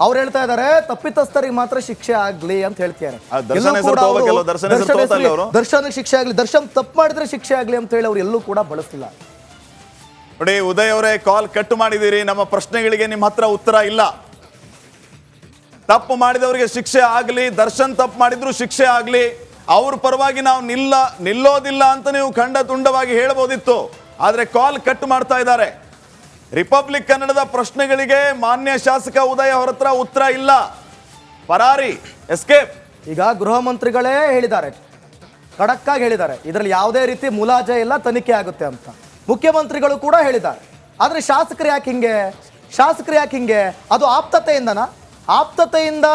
ಅವ್ರು ಹೇಳ್ತಾ ಇದಾರೆ ತಪ್ಪಿತಸ್ಥರಿಗೆ ಮಾತ್ರ ಶಿಕ್ಷೆ ಆಗ್ಲಿ ಅಂತ ಹೇಳ್ತಾರೆ. ದರ್ಶನ್ ಶಿಕ್ಷೆ ಆಗ್ಲಿ, ದರ್ಶನ್ ತಪ್ಪು ಮಾಡಿದ್ರೆ ಶಿಕ್ಷೆ ಆಗ್ಲಿ ಅಂತ ಹೇಳಿ ಅವ್ರು ಎಲ್ಲೂ ಕೂಡ ಬಳಸ್ತಿಲ್ಲ. ನೋಡಿ ಉದಯ್ ಅವರೇ, ಕಾಲ್ ಕಟ್ ಮಾಡಿದಿರಿ. ನಮ್ಮ ಪ್ರಶ್ನೆಗಳಿಗೆ ನಿಮ್ಮ ಹತ್ರ ಉತ್ತರ ಇಲ್ಲ. ತಪ್ಪು ಮಾಡಿದವರಿಗೆ ಶಿಕ್ಷೆ ಆಗ್ಲಿ, ದರ್ಶನ್ ತಪ್ಪು ಮಾಡಿದ್ರು ಶಿಕ್ಷೆ ಆಗ್ಲಿ, ಅವ್ರ ಪರವಾಗಿ ನಾವು ನಿಲ್ಲೋದಿಲ್ಲ ಅಂತ ನೀವು ಖಂಡ ತುಂಡವಾಗಿ ಹೇಳ್ಬೋದಿತ್ತು. ಆದ್ರೆ ಕಾಲ್ ಕಟ್ ಮಾಡ್ತಾ ಇದ್ದಾರೆ. ರಿಪಬ್ಲಿಕ್ ಕನ್ನಡದ ಪ್ರಶ್ನೆಗಳಿಗೆ ಮಾನ್ಯ ಶಾಸಕ ಉದಯ್ ಅವರ ಹತ್ರ ಉತ್ತರ ಇಲ್ಲ. ಪರಾರಿ, ಎಸ್ಕೇಪ್. ಈಗ ಗೃಹ ಮಂತ್ರಿಗಳೇ ಹೇಳಿದ್ದಾರೆ, ಖಡಕ್ ಆಗಿ ಹೇಳಿದ್ದಾರೆ, ಇದರಲ್ಲಿ ಯಾವುದೇ ರೀತಿ ಮುಲಾಜೆ ಇಲ್ಲ, ತನಿಖೆ ಆಗುತ್ತೆ ಅಂತ. ಮುಖ್ಯಮಂತ್ರಿಗಳು ಕೂಡ ಹೇಳಿದ್ದಾರೆ. ಆದ್ರೆ ಶಾಸಕರು ಯಾಕೆ ಹಿಂಗೆ? ಅದು ಆಪ್ತತೆಯಿಂದ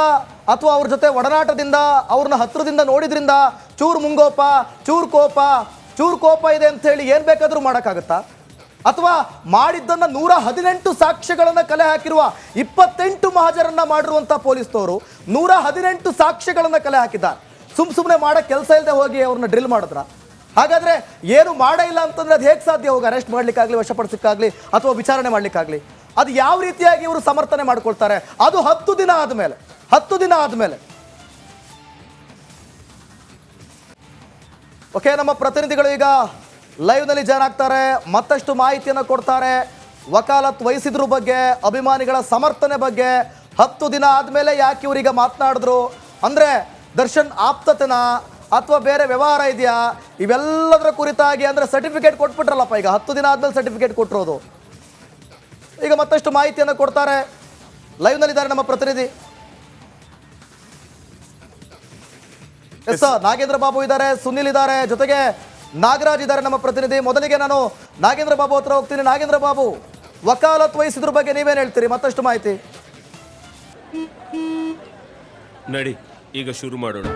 ಅಥವಾ ಅವ್ರ ಜೊತೆ ಒಡನಾಟದಿಂದ, ಅವ್ರನ್ನ ಹತ್ರದಿಂದ ನೋಡಿದ್ರಿಂದ ಚೂರು ಮುಂಗೋಪ, ಚೂರು ಕೋಪ ಇದೆ ಅಂತ ಹೇಳಿ ಏನ್ ಬೇಕಾದ್ರೂ ಮಾಡಕ್ಕಾಗತ್ತಾ? ಅಥವಾ ಮಾಡಿದ್ದನ್ನ 118 ಸಾಕ್ಷ್ಯಗಳನ್ನ ಕಲೆ ಹಾಕಿರುವ 28 ಮಹಾಜರನ್ನ ಮಾಡಿರುವಂತಹ ಪೊಲೀಸ್ನವರು 118 ಸಾಕ್ಷ್ಯಗಳನ್ನ ಕಲೆ ಹಾಕಿದ್ದಾರೆ. ಸುಮ್ಮನೆ ಮಾಡೋ ಕೆಲಸ ಇಲ್ಲದೆ ಹೋಗಿ ಅವ್ರನ್ನ ಡ್ರಿಲ್ ಮಾಡಿದ್ರ? ಹಾಗಾದ್ರೆ ಏನು ಮಾಡೇ ಇಲ್ಲ ಅಂತಂದ್ರೆ ಅದು ಹೇಗೆ ಸಾಧ್ಯ? ಹೋಗಿ ಅರೆಸ್ಟ್ ಮಾಡ್ಲಿಕ್ಕಾಗ್ಲಿ, ವಶಪಡಿಸಲಿಕ್ಕಾಗ್ಲಿ, ಅಥವಾ ವಿಚಾರಣೆ ಮಾಡ್ಲಿಕ್ಕಾಗ್ಲಿ, ಅದು ಯಾವ ರೀತಿಯಾಗಿ ಇವರು ಸಮರ್ಥನೆ ಮಾಡ್ಕೊಳ್ತಾರೆ? ಅದು 10 ದಿನ ಆದ್ಮೇಲೆ. ಓಕೆ, ನಮ್ಮ ಪ್ರತಿನಿಧಿಗಳು ಈಗ ಲೈವ್ ನಲ್ಲಿ ಜಾಯ್ನ್ ಆಗ್ತಾರೆ, ಮತ್ತಷ್ಟು ಮಾಹಿತಿಯನ್ನು ಕೊಡ್ತಾರೆ. ವಕಾಲತ್ ವಹಿಸಿದ್ರ ಬಗ್ಗೆ, ಅಭಿಮಾನಿಗಳ ಸಮರ್ಥನೆ ಬಗ್ಗೆ 10 ದಿನ ಆದ್ಮೇಲೆ ಯಾಕೆ ಇವರೀಗ ಮಾತನಾಡಿದ್ರು ಅಂದ್ರೆ ದರ್ಶನ್ ಆಪ್ತತೆನ ಅಥವಾ ಬೇರೆ ವ್ಯವಹಾರ ಇದೆಯಾ, ಇವೆಲ್ಲದರ ಕುರಿತಾಗಿ ಅಂದ್ರೆ ಸರ್ಟಿಫಿಕೇಟ್ ಕೊಟ್ಬಿಟ್ರಲ್ಲಪ್ಪ. ಈಗ 10 ದಿನ ಆದ್ಮೇಲೆ ಸರ್ಟಿಫಿಕೇಟ್ ಕೊಟ್ಟಿರೋದು. ಈಗ ಮತ್ತಷ್ಟು ಮಾಹಿತಿಯನ್ನು ಕೊಡ್ತಾರೆ. ಲೈವ್ ನಲ್ಲಿದ್ದಾರೆ ನಮ್ಮ ಪ್ರತಿನಿಧಿ ನಾಗೇಂದ್ರ ಬಾಬು ಇದ್ದಾರೆ, ಸುನಿಲ್ ಇದ್ದಾರೆ, ಜೊತೆಗೆ ನಾಗರಾಜ್ ಇದ್ದಾರೆ ನಮ್ಮ ಪ್ರತಿನಿಧಿ. ಮೊದಲಿಗೆ ನಾನು ನಾಗೇಂದ್ರ ಬಾಬು ಹತ್ರ ಹೋಗ್ತೀನಿ. ನಾಗೇಂದ್ರ ಬಾಬು, ವಕಾಲತ್ ವಹಿಸಿದ್ರ ಬಗ್ಗೆ ನೀವೇನು ಹೇಳ್ತೀರಿ? ಮತ್ತಷ್ಟು ಮಾಹಿತಿ ನಡಿ, ಈಗ ಶುರು ಮಾಡೋಣ.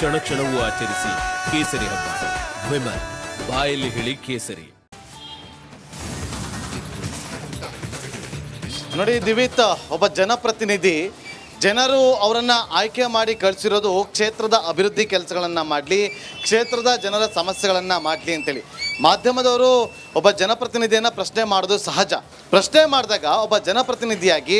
ಕ್ಷಣ ಕ್ಷಣವೂ ಆಚರಿಸಿ ಕೇಸರಿ ಹಬ್ಬ. ವಿಮಲ್, ಬಾಯಲ್ಲಿ ಹೇಳಿ ಕೇಸರಿ. ನೋಡಿ ದಿವಿತ್, ಒಬ್ಬ ಜನಪ್ರತಿನಿಧಿ, ಜನರು ಅವರನ್ನು ಆಯ್ಕೆ ಮಾಡಿ ಕಳಿಸಿರೋದು ಕ್ಷೇತ್ರದ ಅಭಿವೃದ್ಧಿ ಕೆಲಸಗಳನ್ನು ಮಾಡಲಿ, ಕ್ಷೇತ್ರದ ಜನರ ಸಮಸ್ಯೆಗಳನ್ನು ಮಾಡಲಿ ಅಂತೇಳಿ. ಮಾಧ್ಯಮದವರು ಒಬ್ಬ ಜನಪ್ರತಿನಿಧಿಯನ್ನು ಪ್ರಶ್ನೆ ಮಾಡೋದು ಸಹಜ. ಪ್ರಶ್ನೆ ಮಾಡಿದಾಗ ಒಬ್ಬ ಜನಪ್ರತಿನಿಧಿಯಾಗಿ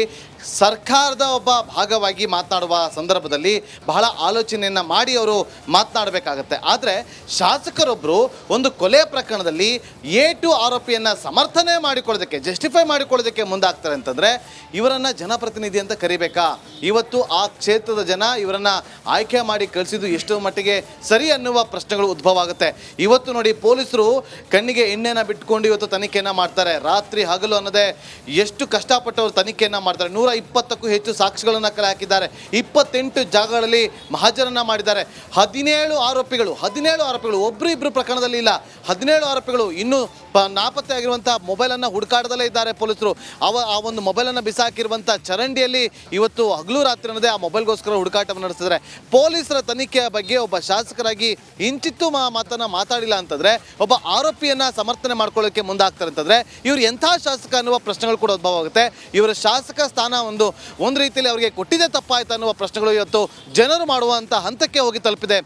ಸರ್ಕಾರದ ಒಬ್ಬ ಭಾಗವಾಗಿ ಮಾತನಾಡುವ ಸಂದರ್ಭದಲ್ಲಿ ಬಹಳ ಆಲೋಚನೆಯನ್ನು ಮಾಡಿ ಅವರು ಮಾತನಾಡಬೇಕಾಗತ್ತೆ. ಆದರೆ ಶಾಸಕರೊಬ್ಬರು ಒಂದು ಕೊಲೆ ಪ್ರಕರಣದಲ್ಲಿ A2 ಆರೋಪಿಯನ್ನು ಸಮರ್ಥನೆ ಮಾಡಿಕೊಳ್ಳೋದಕ್ಕೆ, ಜಸ್ಟಿಫೈ ಮಾಡಿಕೊಳ್ಳೋದಕ್ಕೆ ಮುಂದಾಗ್ತಾರೆ ಅಂತಂದರೆ ಇವರನ್ನು ಜನಪ್ರತಿನಿಧಿ ಅಂತ ಕರಿಬೇಕಾ? ಇವತ್ತು ಆ ಕ್ಷೇತ್ರದ ಜನ ಇವರನ್ನು ಆಯ್ಕೆ ಮಾಡಿ ಕಳಿಸಿದ್ದು ಎಷ್ಟು ಮಟ್ಟಿಗೆ ಸರಿ ಅನ್ನುವ ಪ್ರಶ್ನೆಗಳು ಉದ್ಭವ ಆಗುತ್ತೆ. ಇವತ್ತು ನೋಡಿ, ಪೊಲೀಸರು ಕಣ್ಣಿಗೆ ಎಣ್ಣೆನ ಬಿಟ್ಕೊಂಡು ಇವತ್ತು ತನಿಖೆಯನ್ನು ಮಾಡ್ತಾರೆ. ರಾತ್ರಿ ಹಗಲು ಅನ್ನೋದೇ ಎಷ್ಟು ಕಷ್ಟಪಟ್ಟು ಅವರು ತನಿಖೆಯನ್ನು ಮಾಡ್ತಾರೆ. 120ಕ್ಕೂ ಹೆಚ್ಚು ಸಾಕ್ಷಿಗಳನ್ನು ಕಲೆ ಹಾಕಿದ್ದಾರೆ. 28 ಜಾಗಗಳಲ್ಲಿ ಮಹಾಜರನ್ನ ಮಾಡಿದ್ದಾರೆ. 17 ಆರೋಪಿಗಳು, ಒಬ್ಬರು ಇಬ್ಬರು ಪ್ರಕರಣದಲ್ಲಿ ಇಲ್ಲ, 17 ಆರೋಪಿಗಳು ಇನ್ನೂ ನಾಪತ್ತೆ ಆಗಿರುವಂಥ ಮೊಬೈಲನ್ನು ಹುಡುಕಾಡದಲ್ಲೇ ಇದ್ದಾರೆ ಪೊಲೀಸರು. ಆ ಒಂದು ಮೊಬೈಲನ್ನು ಬಿಸಾಕಿರುವಂಥ ಚರಂಡಿಯಲ್ಲಿ ಇವತ್ತು ಹಗಲು ರಾತ್ರಿ ಅನ್ನೋದೇ ಆ ಮೊಬೈಲ್ಗೋಸ್ಕರ ಹುಡುಕಾಟವನ್ನು ನಡೆಸಿದ್ದಾರೆ. ಪೊಲೀಸರ ತನಿಖೆಯ ಬಗ್ಗೆ ಒಬ್ಬ ಶಾಸಕರಾಗಿ ಇಂಚಿತ್ತು ಮಾತನ್ನು ಮಾತಾಡಿಲ್ಲ ಅಂತಂದರೆ, ಒಬ್ಬ ಆರೋಪಿಯನ್ನು ಸಮರ್ಥನೆ ಮಾಡ್ಕೊಳ್ಳೋಕ್ಕೆ ಮುಂದಾಗ್ತಾರೆ ಅಂತಂದರೆ ಇವರು ಎಂಥ ಶಾಸಕ ಅನ್ನುವ ಪ್ರಶ್ನೆಗಳು ಕೂಡ ಉದ್ಭವ ಆಗುತ್ತೆ. ಇವರ ಶಾಸಕ ಸ್ಥಾನ ಒಂದು ರೀತಿಯಲ್ಲಿ ಅವರಿಗೆ ಕೊಟ್ಟಿದೆ ತಪ್ಪಾಯ್ತು ಅನ್ನುವ ಪ್ರಶ್ನೆಗಳು ಇವತ್ತು ಜನರು ಮಾಡುವಂಥ ಹಂತಕ್ಕೆ ಹೋಗಿ ತಲುಪಿದೆ.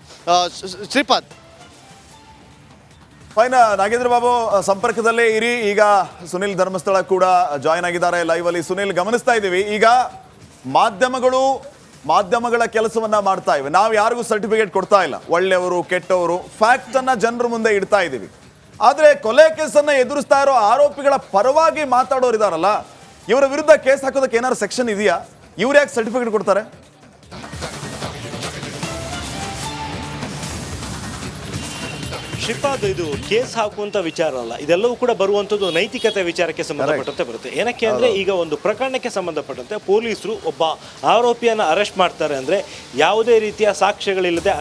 ಶ್ರೀಪಾದ್, ಫೈನ್. ನಾಗೇಂದ್ರ ಬಾಬು ಸಂಪರ್ಕದಲ್ಲೇ ಇರಿ. ಈಗ ಸುನಿಲ್ ಧರ್ಮಸ್ಥಳ ಕೂಡ ಜಾಯ್ನ್ ಆಗಿದ್ದಾರೆ ಲೈವ್ ಅಲ್ಲಿ. ಸುನಿಲ್, ಗಮನಿಸ್ತಾ ಇದ್ದೀವಿ ಈಗ ಮಾಧ್ಯಮಗಳ ಕೆಲಸವನ್ನ ಮಾಡ್ತಾ ಇವೆ. ನಾವು ಯಾರಿಗೂ ಸರ್ಟಿಫಿಕೇಟ್ ಕೊಡ್ತಾ ಇಲ್ಲ, ಒಳ್ಳೆಯವರು ಕೆಟ್ಟವರು, ಫ್ಯಾಕ್ಟ್ ಅನ್ನ ಜನರ ಮುಂದೆ ಇಡ್ತಾ ಇದ್ದೀವಿ. ಆದ್ರೆ ಕೊಲೆ ಕೇಸನ್ನ ಎದುರಿಸ್ತಾ ಇರೋ ಆರೋಪಿಗಳ ಪರವಾಗಿ ಮಾತಾಡೋರು ಇದಾರಲ್ಲ, ಇವರ ವಿರುದ್ಧ ಕೇಸ್ ಹಾಕೋದಕ್ಕೆ ಏನಾದ್ರು ಸೆಕ್ಷನ್ ಇದೆಯಾ? ಇವ್ರು ಯಾಕೆ ಸರ್ಟಿಫಿಕೇಟ್ ಕೊಡ್ತಾರೆ? ಶ್ರೀಪಾದ್, ಇದು ಕೇಸ್ ಹಾಕುವಂತ ವಿಚಾರ ಅಲ್ಲ, ಇದೆಲ್ಲವೂ ಕೂಡ ಬರುವಂತದ್ದು ನೈತಿಕತೆ ವಿಚಾರಕ್ಕೆ ಸಂಬಂಧಪಟ್ಟಂತೆ ಬರುತ್ತೆ. ಏನಕ್ಕೆ ಅಂದ್ರೆ, ಈಗ ಒಂದು ಪ್ರಕರಣಕ್ಕೆ ಸಂಬಂಧಪಟ್ಟಂತೆ ಪೊಲೀಸರು ಒಬ್ಬ ಆರೋಪಿಯನ್ನ ಅರೆಸ್ಟ್ ಮಾಡ್ತಾರೆ ಅಂದ್ರೆ ಯಾವುದೇ ರೀತಿಯ ಸಾಕ್ಷ್ಯಗಳಿಲ್ಲದೆ